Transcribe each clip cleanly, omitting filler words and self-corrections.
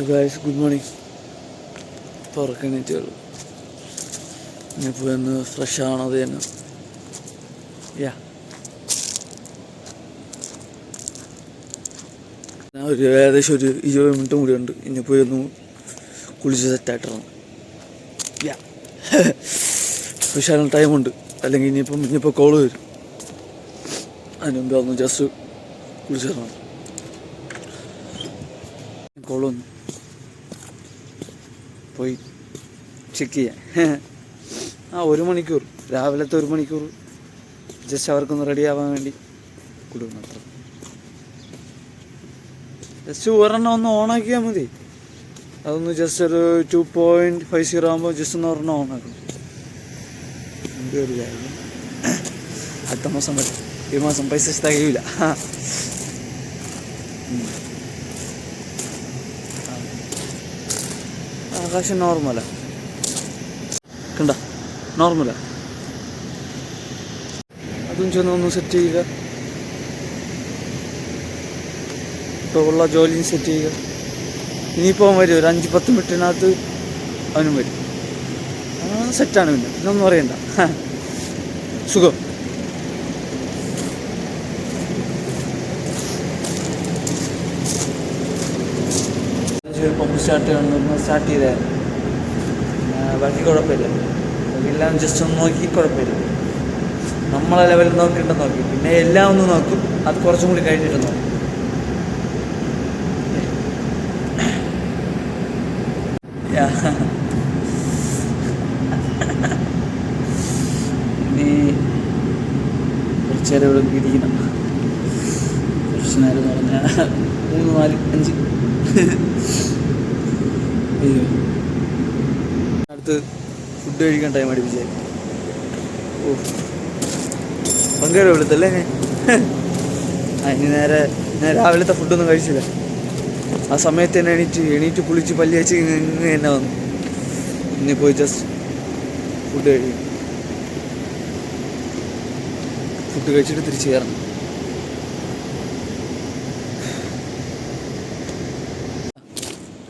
Guys good morning. തുറക്കണിട്ട് ഇനിയിപ്പോൾ ഒന്ന് fresh ആണത് തന്നെ. ഞാൻ ഏകദേശം ഒരു 20 മിനിറ്റും കൂടി ഉണ്ട്. ഇനിയിപ്പോൾ ഒന്ന് കുളിച്ച് സെറ്റായിട്ടിറങ്ങും. ഫ്രഷ് ടൈമുണ്ട്, അല്ലെങ്കിൽ ഇനിയിപ്പോൾ കോള് വരും. അതിന് മുമ്പ് ഒന്ന് ജസ്റ്റ് കുളിച്ചിറങ്ങണം. കോള് വന്നു, പോയി ചെക്ക് ചെയ്യാൻ. 1 മണിക്കൂർ, രാവിലത്തെ 1 മണിക്കൂർ ജസ്റ്റ് അവർക്കൊന്ന് റെഡി ആവാൻ വേണ്ടി കൊടുക്കണം. അത്ര ജസ്റ്റ് ഒരെണ്ണം ഒന്ന് ഓണാക്കിയാൽ മതി. അതൊന്ന് ജസ്റ്റ് ഒരു 2.50 ആകുമ്പോൾ ജസ്റ്റ് ഒന്ന് ഒരെണ്ണം ഓണാക്കണം. ഒരു കാര്യം, അടുത്ത മാസം പറ്റും. ഈ മാസം പൈസ തികയില്ല. ആകാശം നോർമലാ, കണ്ട നോർമലാ. അതും ചെന്നൊന്ന് സെറ്റ് ചെയ്യുക. ഇപ്പോൾ ഉള്ള ജോലിയും സെറ്റ് ചെയ്യുക. ഇനിയിപ്പോൾ അവൻ വരും, ഒരു 5-10 മിനിറ്റിനകത്ത് അവനും വരും. സെറ്റാണ്. പിന്നെ ഇതൊന്നും അറിയണ്ട, സുഖം. പമ്പ് സ്റ്റാർട്ട് ചെയ്തായിരുന്നു. ബാക്കി കുഴപ്പമില്ല. എല്ലാം ജസ്റ്റ് ഒന്ന് നോക്കി കുഴപ്പമില്ല. നമ്മളെ ലെവലിൽ നോക്കിയിട്ട് നോക്കി, പിന്നെ എല്ലാം ഒന്ന് നോക്കും. അത് കുറച്ചും കൂടി കഴിഞ്ഞിട്ട് നോക്കും. ഇനി കുറച്ച് നേരം ഇവിടെ ഇരിക്കണം. കുറച്ച് നേരം എന്ന് പറഞ്ഞാൽ 3, 4, 5. അയ്യോ, അടുത്ത് ഫുഡ് കഴിക്കാൻ ടൈം അടുപ്പിച്ചേ. ഭയങ്കര വെളുത്തല്ലേ ഞാൻ. ഇനി നേരെ രാവിലത്തെ ഫുഡൊന്നും കഴിച്ചില്ല. ആ സമയത്ത് തന്നെ എണീറ്റ് കുളിച്ച് പല്ലി വെച്ച് തന്നെ വന്നു. ഇനി പോയി ജസ്റ്റ് ഫുഡ് കഴിക്കും. ഫുഡ് കഴിച്ചിട്ട് തിരിച്ച് കയറണം.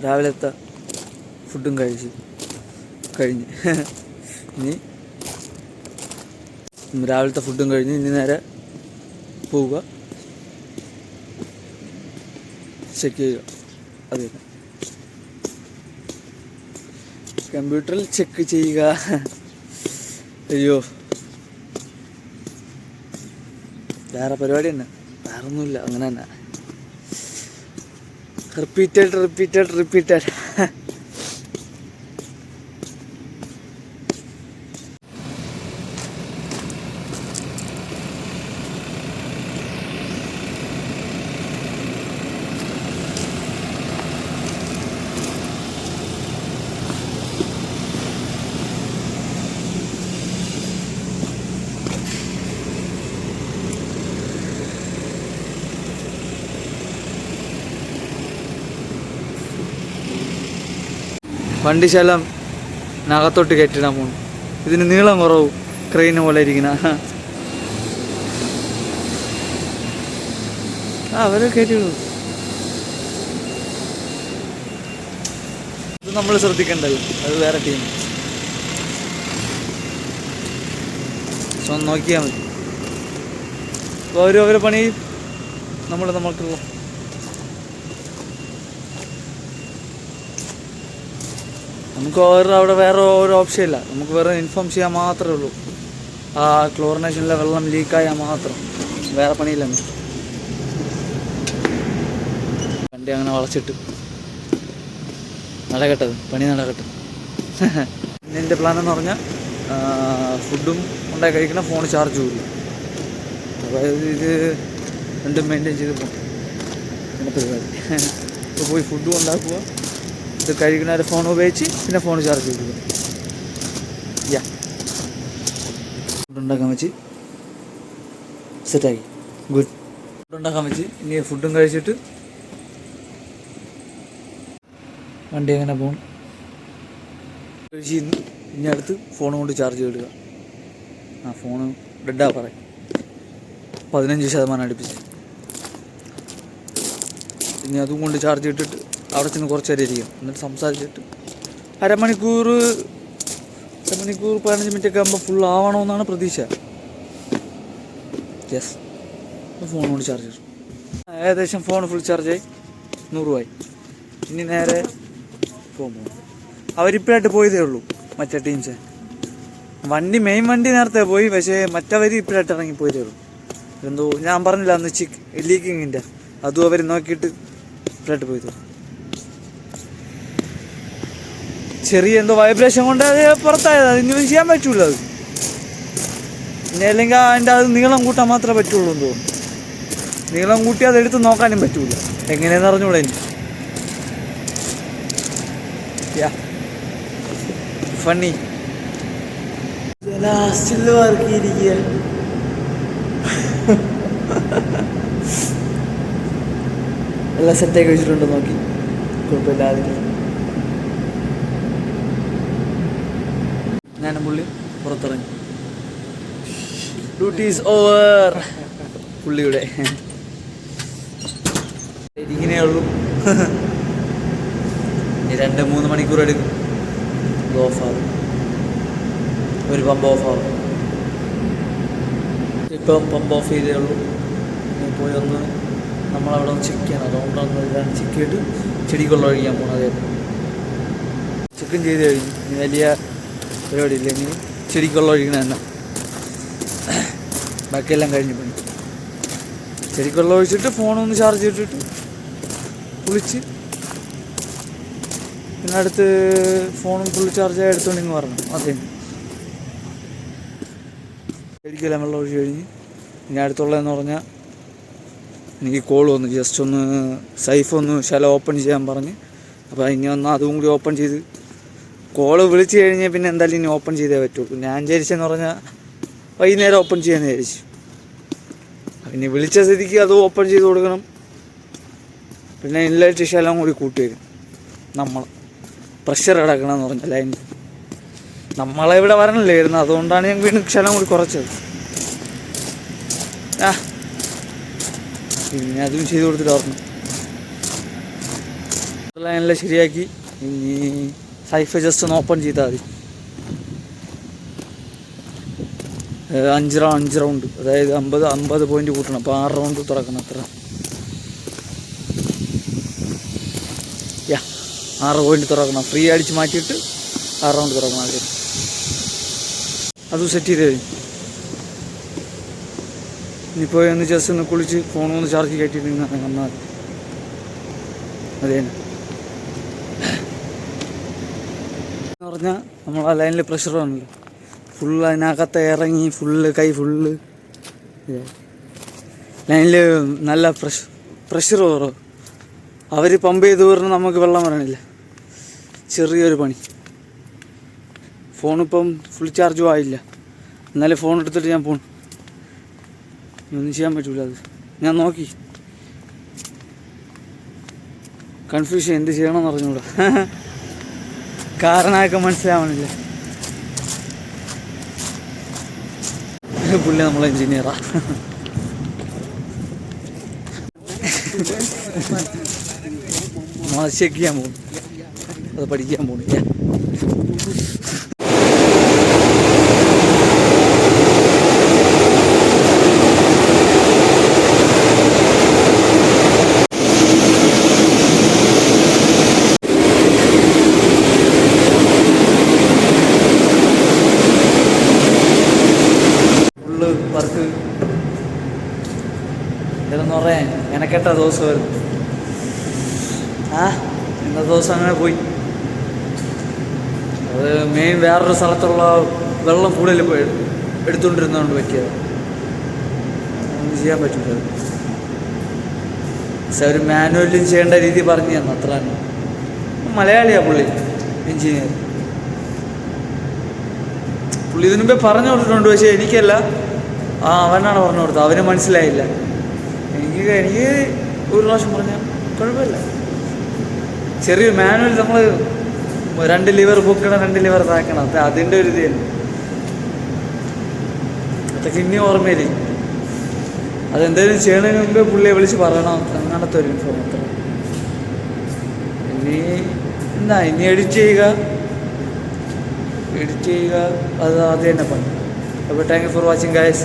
രാവിലത്തെ ഫുഡും കഴിഞ്ഞ് ഇനി രാവിലത്തെ ഫുഡും കഴിഞ്ഞ് ഇനി നേരെ പോവുക, ചെക്ക് ചെയ്യുക. അതെ, കമ്പ്യൂട്ടറിൽ ചെക്ക് ചെയ്യുക. അയ്യോ, വേറെ പരിപാടി തന്നെ, വേറെ ഒന്നുമില്ല. അങ്ങനെ തന്നെ റിപ്പീറ്റഡ്. വണ്ടി ശലം നകത്തോട്ട് കയറ്റിടാൻ പോകുന്നു. ഇതിന് നീളം കുറവും, ക്രെയിന് പോലെ ഇരിക്കുന്ന. അവരെ കയറ്റിവിടും. ഇത് നമ്മൾ ശ്രദ്ധിക്കണ്ടല്ലോ, അത് വേറെ ടീം. സ്വന്തം നോക്കിയാൽ മതി. അപ്പോൾ അവരെ പണി നമുക്കുള്ള. നമുക്ക് അവിടെ വേറെ ഒരു ഓപ്ഷൻ ഇല്ല. നമുക്ക് വേറെ ഇൻഫോം ചെയ്യാൻ മാത്രമേ ഉള്ളൂ. ആ ക്ലോറിനേഷനിലെ വെള്ളം ലീക്കായാൽ മാത്രം, വേറെ പണിയില്ല. വണ്ടി അങ്ങനെ വളച്ചിട്ട് പണി നടക്കട്ടെ. എൻ്റെ പ്ലാൻ എന്ന് പറഞ്ഞാൽ ഫുഡും ഉണ്ടായി കഴിക്കണം, ഫോൺ ചാർജ് പോകില്ല. അതായത് ഇത് രണ്ടും മെയിൻറ്റെയിൻ ചെയ്ത് പോകും. പിന്നെ പരിപാടി ഇപ്പോൾ പോയി ഫുഡും ഉണ്ടാക്കുക, ഇത് കഴിക്കുന്ന ഫോൺ ഉപയോഗിച്ച് പിന്നെ ഫോൺ ചാർജ് ചെയ്തു. ഫുഡ് ഉണ്ടാക്കാൻ വെച്ച് സെറ്റാക്കി. ഗുഡ്. ഫുഡ് ഉണ്ടാക്കാൻ വെച്ച് ഇനി ഫുഡും കഴിച്ചിട്ട് വണ്ടി എങ്ങനെ പോകും കഴിച്ചിരുന്നു. ഇനി അടുത്ത് ഫോണും കൊണ്ട് ചാർജ് ചെയ്തിടുക. ഫോണ് ഡെഡാ പറയും. 15% അടുപ്പിച്ച്. ഇനി അതും കൊണ്ട് ചാർജ് ഇട്ടിട്ട് അവിടെ ചെന്ന് കുറച്ച് നേരം ഇരിക്കും. എന്നിട്ട് സംസാരിച്ചിട്ട് അരമണിക്കൂർ 15 മിനിറ്റൊക്കെ ആകുമ്പോൾ ഫുൾ ആവണമെന്നാണ് പ്രതീക്ഷ. യെസ്, ഫോൺ കൊണ്ട് ചാർജ് ചെയ്തു. ഏകദേശം ഫോൺ ഫുൾ ചാർജായി 100 രൂപയായി. ഇനി നേരെ പോകുമ്പോൾ അവരിപ്പോഴായിട്ട് പോയതേ ഉള്ളൂ മറ്റേ ടീംസ്. മെയിൻ വണ്ടി നേരത്തെ പോയി, പക്ഷേ മറ്റവർ ഇപ്പോഴായിട്ട് ഇറങ്ങി പോയതേ ഉള്ളൂ. എന്തോ ഞാൻ പറഞ്ഞില്ല അന്ന് ലീക്കിങ്ങിൻ്റെ, അതും അവർ നോക്കിയിട്ട് ഇപ്പോഴായിട്ട് പോയതേ ഉള്ളൂ. ചെറിയ എന്തോ വൈബ്രേഷൻ കൊണ്ട് അത് പുറത്തായത്, അതിനൊന്നും ചെയ്യാൻ പറ്റൂല. അത് പിന്നെ അല്ലെങ്കിൽ അതിൻ്റെ അത് നീളം കൂട്ടാൻ മാത്രമേ പറ്റുള്ളൂ എന്ന് തോന്നുന്നു. നീളം കൂട്ടി അതെടുത്ത് നോക്കാനും പറ്റൂല, എങ്ങനെയാണെന്ന് അറിഞ്ഞൂടെ എനിക്ക്. ഫണ്ണി ലാസ്റ്റിൽ വർക്കിയിരിക്കുക. എല്ലാം സെറ്റാക്കി വെച്ചിട്ടുണ്ടോ നോക്കി, കുഴപ്പമില്ലാതെ. ഞാനും പുള്ളി പുറത്തിറങ്ങി. ഡ്യൂട്ടി ഈസ് ഓവർ പുള്ളിയുടെ. ഇരിക്കുന്നേ ഉള്ളൂ. ഇനി 2-3 മണിക്കൂർ എടുക്കും. ഓഫാകും, ഒരു പമ്പ് ഓഫാകും. ഇപ്പം പമ്പ് ഓഫ് ചെയ്തേ ഉള്ളൂ. പോയി ഒന്ന് നമ്മളവിടെ ഒന്ന് ചെക്ക് ചെയ്യണം. അതുകൊണ്ടൊന്ന് ചെക്ക് ചെയ്തിട്ട് ചെടിക്കുള്ള ഒഴിക്കാൻ പോകണം. അതേ ചെക്കും ചെയ്ത് കഴിഞ്ഞു. ഇനി വലിയ പരിപാടി ഇല്ല. ഇനി ചെടിക്കുള്ള ഒഴിക്കണ തന്നെ, ബാക്കിയെല്ലാം കഴിഞ്ഞു. പണി ചെടിക്കുള്ള ഒഴിച്ചിട്ട് ഫോണൊന്ന് ചാർജ് ചെയ്തിട്ട് കുളിച്ച് പിന്നെ അടുത്ത് ഫോണും ഫുൾ ചാർജായി എടുത്തോണ്ട് ഇങ്ങ് പറഞ്ഞു. അതെ, ചെടിക്കെല്ലാം വെള്ളം ഒഴിച്ച് കഴിഞ്ഞ് ഇനി അടുത്തുള്ളതെന്ന് പറഞ്ഞാൽ എനിക്ക് കോൾ വന്നു. ജസ്റ്റ് ഒന്ന് സൈഫ് ഒന്ന് ശല ഓപ്പൺ ചെയ്യാൻ പറഞ്ഞ്. അപ്പോൾ ഇനി ഒന്ന് അതും കൂടി ഓപ്പൺ ചെയ്ത് കോള് വിളിച്ച് കഴിഞ്ഞാൽ പിന്നെ എന്തായാലും ഇനി ഓപ്പൺ ചെയ്തേ പറ്റുള്ളൂ. ഞാൻ വിചാരിച്ചെന്ന് പറഞ്ഞാൽ വൈകുന്നേരം ഓപ്പൺ ചെയ്യാമെന്ന് വിചാരിച്ചു. പിന്നെ വിളിച്ച സ്ഥിതിക്ക് അത് ഓപ്പൺ ചെയ്ത് കൊടുക്കണം. പിന്നെ ഇൻലൈറ്റ് ശലം കൂടി കൂട്ടി വരും. നമ്മൾ പ്രഷർ കിടക്കണമെന്ന് പറഞ്ഞാൽ ലൈനിൽ നമ്മളെ ഇവിടെ വരണല്ലേ വരുന്നത്. അതുകൊണ്ടാണ് ഞാൻ വീണ്ടും ശലം കൂടി കുറച്ചത്. പിന്നെ അതും ചെയ്ത് കൊടുത്തിട്ട് ഓർക്കണം. ലൈനെല്ലാം ശരിയാക്കി ഇനി സൈഫ് ജസ്റ്റ് ഒന്ന് ഓപ്പൺ ചെയ്താൽ മതി. 5 റൗണ്ട്, അതായത് 50 പോയിന്റ് കൂട്ടണം. അപ്പോൾ 6 റൗണ്ട് തുറക്കണം. അത്ര 6 പോയിന്റ് തുറക്കണം. ഫ്രീ അടിച്ച് മാറ്റിയിട്ട് 6 റൗണ്ട് തുറക്കണം. അത് അതും സെറ്റ് ചെയ്ത് കഴിഞ്ഞു. ഇനിയിപ്പോൾ ഒന്ന് ജസ്റ്റ് ഒന്ന് കുളിച്ച് ഫോണൊന്ന് ചാർജ് കയറ്റിയിട്ട് വന്നാൽ അതേ. എന്ന് പറഞ്ഞാൽ നമ്മൾ ആ ലൈനിൽ പ്രഷർ വന്നല്ലോ, ഫുള്ള് അതിനകത്ത് ഇറങ്ങി കൈ ഫുള്ള് ലൈനിൽ നല്ല പ്രഷർ കുറവ്. അവർ പമ്പ് ചെയ്ത് പറഞ്ഞാൽ നമുക്ക് വെള്ളം വരണില്ല. ചെറിയൊരു പണി. ഫോണിപ്പം ഫുൾ ചാർജും ആയില്ല. എന്നാലും ഫോൺ എടുത്തിട്ട് ഞാൻ പോണു. ഒന്നും ചെയ്യാൻ പറ്റൂല. അത് ഞാൻ നോക്കി കൺഫ്യൂഷൻ, എന്ത് ചെയ്യണമെന്ന് അറിഞ്ഞൂടാ. കാരണമൊക്കെ മനസ്സിലാവണില്ല. പുള്ളി നമ്മളെ എഞ്ചിനീയറാ. നമ്മൾ ചെക്ക് ചെയ്യാൻ പോകും, അത് പഠിക്കാൻ പോകുന്നില്ല. വർക്ക് ഇതെന്ന് പറയാൻ മെനക്കെട്ട ദിവസമായിരുന്നു. ഇന്നത്തെ ദിവസം അങ്ങനെ പോയി. അത് മെയിൻ വേറൊരു സ്ഥലത്തുള്ള വെള്ളം കൂടുതൽ എടുത്തുകൊണ്ടിരുന്നതുകൊണ്ട് പറ്റിയത്. ഒന്നും ചെയ്യാൻ പറ്റില്ല. പക്ഷെ ഒരു മാനുവലും ചെയ്യേണ്ട രീതി പറഞ്ഞു തന്നു, അത്ര തന്നെ. മലയാളിയാണ് പുള്ളി, എഞ്ചിനീയർ. പുള്ളി ഇതിനു മുമ്പേ പറഞ്ഞു കൊടുത്തിട്ടുണ്ട്, പക്ഷേ എനിക്കല്ല, അവനാണ് പറഞ്ഞു കൊടുത്തത്. അവന് മനസ്സിലായില്ല. എനിക്ക് ഒരു പ്രാവശ്യം പറഞ്ഞാൽ കുഴപ്പമില്ല. ചെറിയൊരു മാനുവൽ, നമ്മൾ 2 ലിവർ പൊക്കണം, 2 ലിവർ താക്കണം, അതിൻ്റെ ഒരു ഇത് തന്നെ. അതൊക്കെ ഇനി ഓർമ്മയില്ല. അതെന്തായാലും ചെയ്യണതിന് മുമ്പേ പുള്ളിയെ വിളിച്ച് പറയണം, അങ്ങനത്തെ ഒരു ഇൻഫോം. അത്ര ഇനി എഡിറ്റ് ചെയ്യുക അത് തന്നെ പണി. അപ്പോൾ thank you for watching guys.